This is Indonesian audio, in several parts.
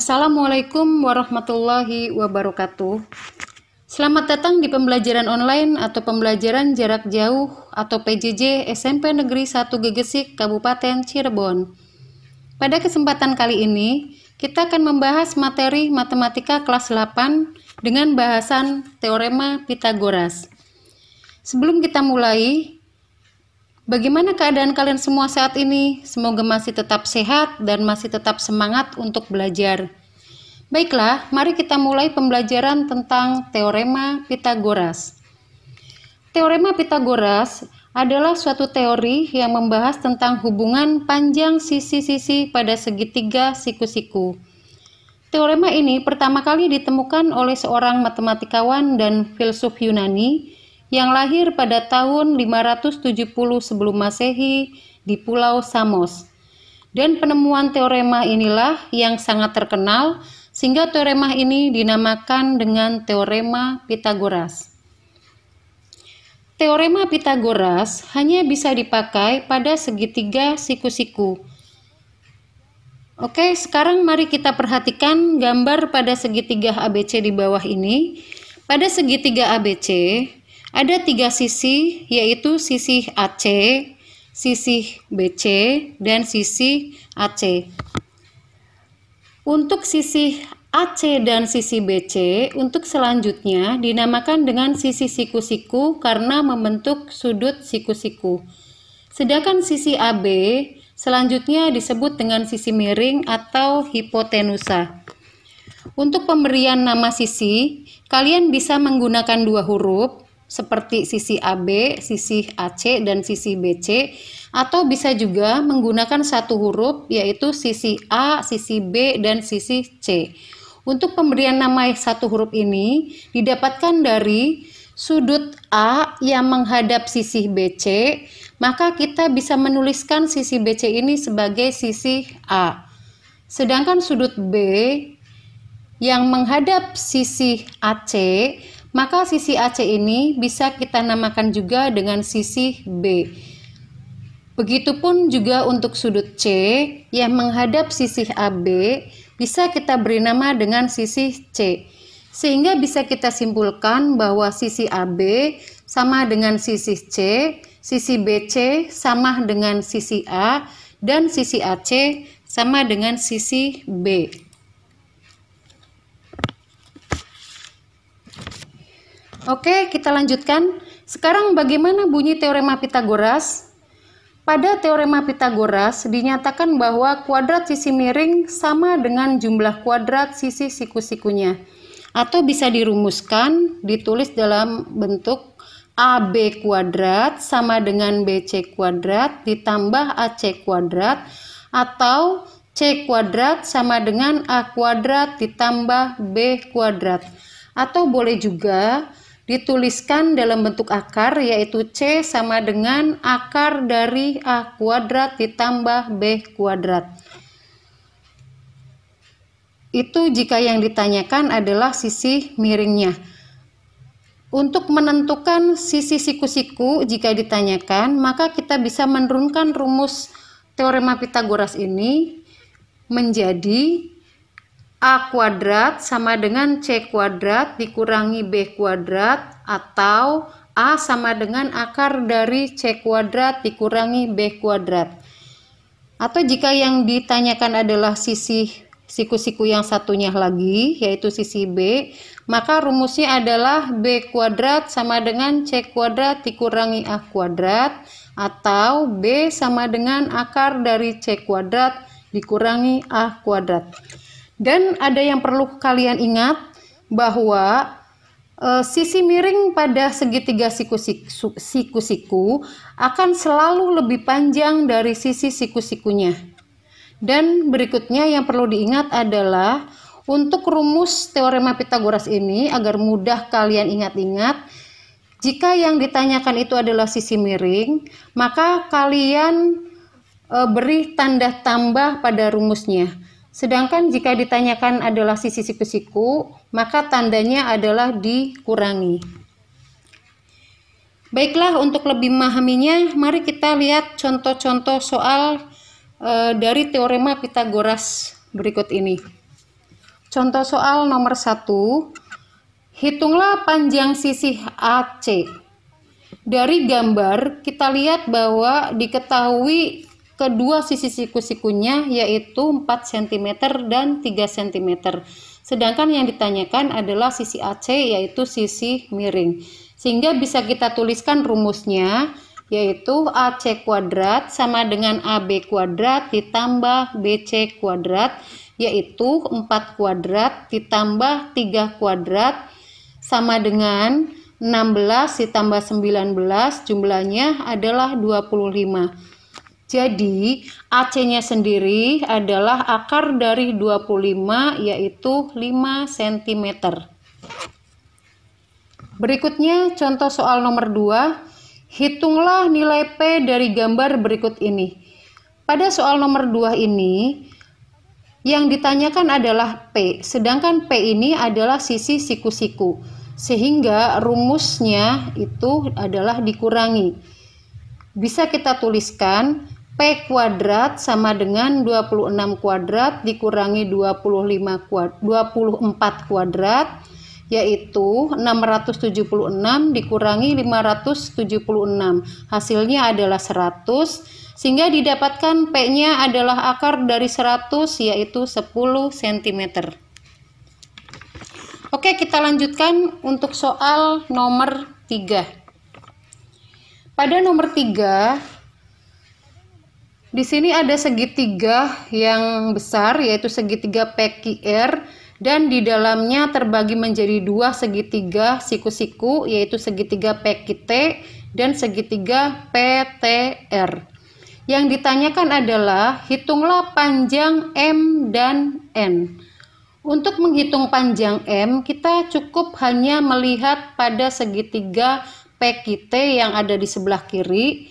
Assalamualaikum warahmatullahi wabarakatuh. Selamat datang di pembelajaran online atau pembelajaran jarak jauh atau PJJ SMP Negeri 1 Gegesik, Kabupaten Cirebon. Pada kesempatan kali ini, kita akan membahas materi matematika kelas 8 dengan bahasan teorema Pitagoras. Sebelum kita mulai, bagaimana keadaan kalian semua saat ini? Semoga masih tetap sehat dan masih tetap semangat untuk belajar. Baiklah, mari kita mulai pembelajaran tentang teorema Pitagoras. Teorema Pitagoras adalah suatu teori yang membahas tentang hubungan panjang sisi-sisi pada segitiga siku-siku. Teorema ini pertama kali ditemukan oleh seorang matematikawan dan filsuf Yunani yang lahir pada tahun 570 sebelum Masehi di Pulau Samos. Dan penemuan teorema inilah yang sangat terkenal sehingga teorema ini dinamakan dengan teorema Pitagoras. Teorema Pitagoras hanya bisa dipakai pada segitiga siku-siku. Oke, sekarang mari kita perhatikan gambar pada segitiga ABC di bawah ini. Pada segitiga ABC ada 3 sisi, yaitu sisi AC, sisi BC, dan sisi AC. Untuk sisi AC dan sisi BC, untuk selanjutnya dinamakan dengan sisi siku-siku karena membentuk sudut siku-siku. Sedangkan sisi AB selanjutnya disebut dengan sisi miring atau hipotenusa. Untuk pemberian nama sisi, kalian bisa menggunakan 2 huruf, seperti sisi AB, sisi AC, dan sisi BC, atau bisa juga menggunakan 1 huruf, yaitu sisi A, sisi B, dan sisi C. Untuk pemberian nama 1 huruf ini didapatkan dari sudut A yang menghadap sisi BC, maka kita bisa menuliskan sisi BC ini sebagai sisi A. Sedangkan sudut B yang menghadap sisi AC, maka sisi AC ini bisa kita namakan juga dengan sisi B. Begitupun juga untuk sudut C yang menghadap sisi AB, bisa kita beri nama dengan sisi C. Sehingga bisa kita simpulkan bahwa sisi AB sama dengan sisi C, sisi BC sama dengan sisi A, dan sisi AC sama dengan sisi B. Oke, kita lanjutkan. Sekarang bagaimana bunyi teorema Pitagoras? Pada teorema Pitagoras dinyatakan bahwa kuadrat sisi miring sama dengan jumlah kuadrat sisi siku-sikunya. Atau bisa dirumuskan, ditulis dalam bentuk AB kuadrat sama dengan BC kuadrat ditambah AC kuadrat, atau C kuadrat sama dengan A kuadrat ditambah B kuadrat. Atau boleh juga dituliskan dalam bentuk akar, yaitu C sama dengan akar dari A kuadrat ditambah B kuadrat. Itu jika yang ditanyakan adalah sisi miringnya. Untuk menentukan sisi siku-siku jika ditanyakan, maka kita bisa menurunkan rumus teorema Pitagoras ini menjadi A kuadrat sama dengan C kuadrat dikurangi B kuadrat, atau A sama dengan akar dari C kuadrat dikurangi B kuadrat. Atau jika yang ditanyakan adalah sisi siku-siku yang satunya lagi, yaitu sisi B, maka rumusnya adalah B kuadrat sama dengan C kuadrat dikurangi A kuadrat, atau B sama dengan akar dari C kuadrat dikurangi A kuadrat. Dan ada yang perlu kalian ingat bahwa sisi miring pada segitiga siku-siku akan selalu lebih panjang dari sisi siku-sikunya. Dan berikutnya yang perlu diingat adalah untuk rumus teorema Pitagoras ini agar mudah kalian ingat-ingat, jika yang ditanyakan itu adalah sisi miring, maka kalian beri tanda tambah pada rumusnya. Sedangkan jika ditanyakan adalah sisi siku-siku, maka tandanya adalah dikurangi. Baiklah, untuk lebih memahaminya, mari kita lihat contoh-contoh soal dari teorema Pitagoras berikut ini. Contoh soal nomor 1. Hitunglah panjang sisi AC. Dari gambar kita lihat bahwa diketahui kedua sisi siku-sikunya yaitu 4 cm dan 3 cm. Sedangkan yang ditanyakan adalah sisi AC yaitu sisi miring. Sehingga bisa kita tuliskan rumusnya yaitu AC kuadrat sama dengan AB kuadrat ditambah BC kuadrat yaitu 4 kuadrat ditambah 3 kuadrat sama dengan 16 ditambah 19 jumlahnya adalah 25. Jadi AC-nya sendiri adalah akar dari 25 yaitu 5 cm. Berikutnya contoh soal nomor 2. Hitunglah nilai P dari gambar berikut ini. Pada soal nomor 2 ini yang ditanyakan adalah P, sedangkan P ini adalah sisi siku-siku, sehingga rumusnya itu adalah dikurangi. Bisa kita tuliskan P kuadrat sama dengan 26 kuadrat dikurangi 24 kuadrat, yaitu 676 dikurangi 576. Hasilnya adalah 100. Sehingga didapatkan P-nya adalah akar dari 100 yaitu 10 cm. Oke, kita lanjutkan untuk soal nomor 3. Pada nomor 3, di sini ada segitiga yang besar yaitu segitiga PQR dan di dalamnya terbagi menjadi 2 segitiga siku-siku yaitu segitiga PQT dan segitiga PTR. Yang ditanyakan adalah hitunglah panjang M dan N. Untuk menghitung panjang M, kita cukup hanya melihat pada segitiga PQT yang ada di sebelah kiri.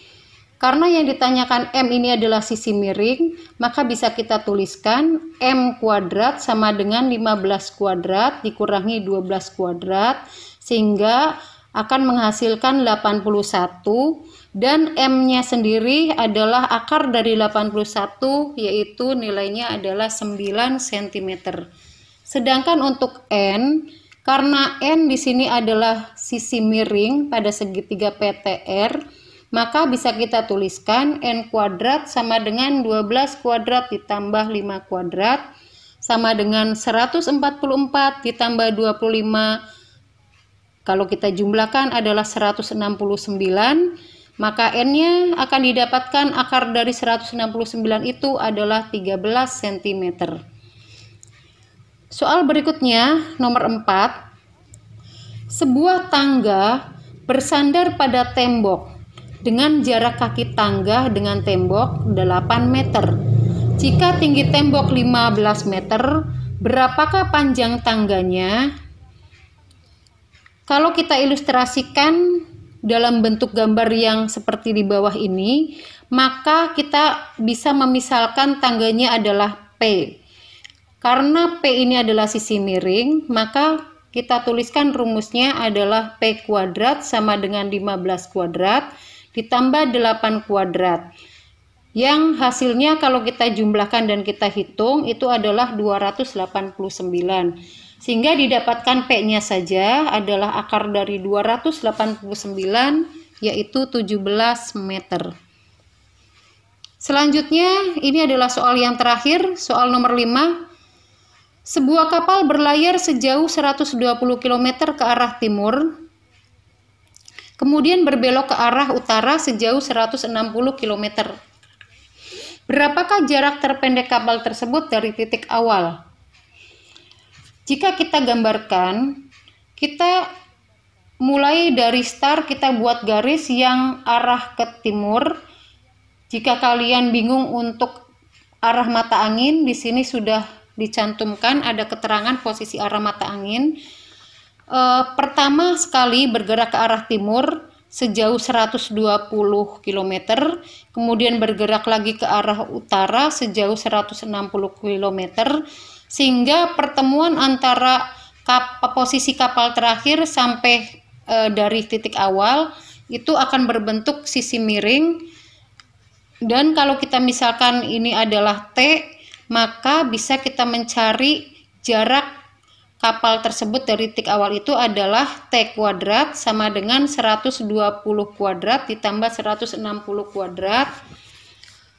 Karena yang ditanyakan M ini adalah sisi miring, maka bisa kita tuliskan M kuadrat sama dengan 15 kuadrat dikurangi 12 kuadrat, sehingga akan menghasilkan 81. Dan M-nya sendiri adalah akar dari 81 yaitu nilainya adalah 9 cm. Sedangkan untuk N, karena N di sini adalah sisi miring pada segitiga PTR, maka bisa kita tuliskan N kuadrat sama dengan 12 kuadrat ditambah 5 kuadrat sama dengan 144 ditambah 25. Kalau kita jumlahkan adalah 169. Maka N-nya akan didapatkan akar dari 169 itu adalah 13 cm. Soal berikutnya, nomor 4. Sebuah tangga bersandar pada tembok dengan jarak kaki tangga dengan tembok 8 meter. Jika tinggi tembok 15 meter, berapakah panjang tangganya? Kalau kita ilustrasikan dalam bentuk gambar yang seperti di bawah ini, maka kita bisa memisalkan tangganya adalah P. Karena P ini adalah sisi miring, maka kita tuliskan rumusnya adalah P kuadrat sama dengan 15 kuadrat ditambah 8 kuadrat. Yang hasilnya kalau kita jumlahkan dan kita hitung itu adalah 289. Sehingga didapatkan P-nya saja adalah akar dari 289 yaitu 17 meter. Selanjutnya ini adalah soal yang terakhir, soal nomor 5. Sebuah kapal berlayar sejauh 120 km ke arah timur, kemudian berbelok ke arah utara sejauh 160 km. Berapakah jarak terpendek kapal tersebut dari titik awal? Jika kita gambarkan, kita mulai dari start, kita buat garis yang arah ke timur. Jika kalian bingung untuk arah mata angin, di sini sudah dicantumkan ada keterangan posisi arah mata angin. Pertama sekali bergerak ke arah timur sejauh 120 km, kemudian bergerak lagi ke arah utara sejauh 160 km. Sehingga pertemuan antara posisi kapal terakhir sampai dari titik awal itu akan berbentuk sisi miring. Dan kalau kita misalkan ini adalah T, maka bisa kita mencari jarak kapal tersebut dari titik awal itu adalah T kuadrat sama dengan 120 kuadrat ditambah 160 kuadrat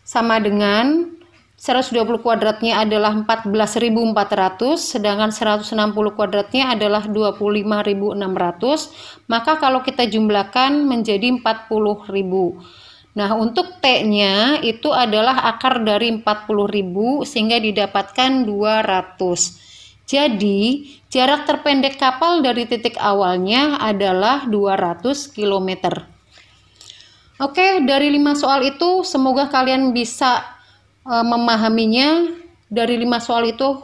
sama dengan 120 kuadratnya adalah 14.400, sedangkan 160 kuadratnya adalah 25.600, maka kalau kita jumlahkan menjadi 40.000. Nah, untuk T-nya itu adalah akar dari 40.000 sehingga didapatkan 200. Jadi, jarak terpendek kapal dari titik awalnya adalah 200 km. Oke, dari 5 soal itu semoga kalian bisa memahaminya. Dari 5 soal itu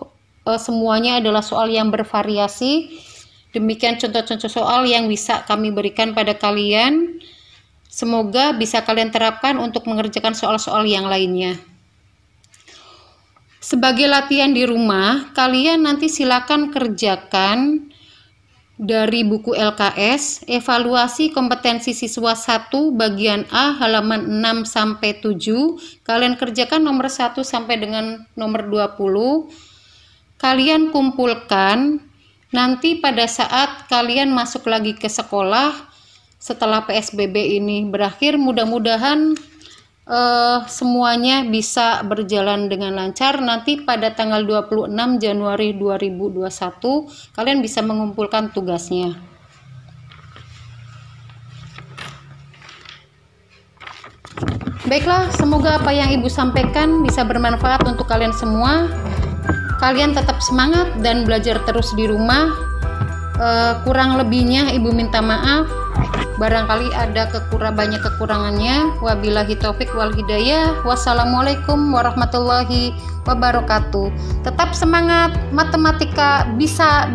semuanya adalah soal yang bervariasi. Demikian contoh-contoh soal yang bisa kami berikan pada kalian. Semoga bisa kalian terapkan untuk mengerjakan soal-soal yang lainnya. Sebagai latihan di rumah, kalian nanti silakan kerjakan dari buku LKS, evaluasi kompetensi siswa 1 bagian A halaman 6-7. Kalian kerjakan nomor 1 sampai dengan nomor 20. Kalian kumpulkan, nanti pada saat kalian masuk lagi ke sekolah, setelah PSBB ini berakhir, mudah-mudahan semuanya bisa berjalan dengan lancar. Nanti pada tanggal 26 Januari 2021 kalian bisa mengumpulkan tugasnya. Baiklah, semoga apa yang Ibu sampaikan bisa bermanfaat untuk kalian semua. Kalian tetap semangat dan belajar terus di rumah. Kurang lebihnya Ibu minta maaf. Barangkali ada banyak kekurangannya. Wabillahi taufik wal hidayah. Wassalamualaikum warahmatullahi wabarakatuh. Tetap semangat, matematika bisa.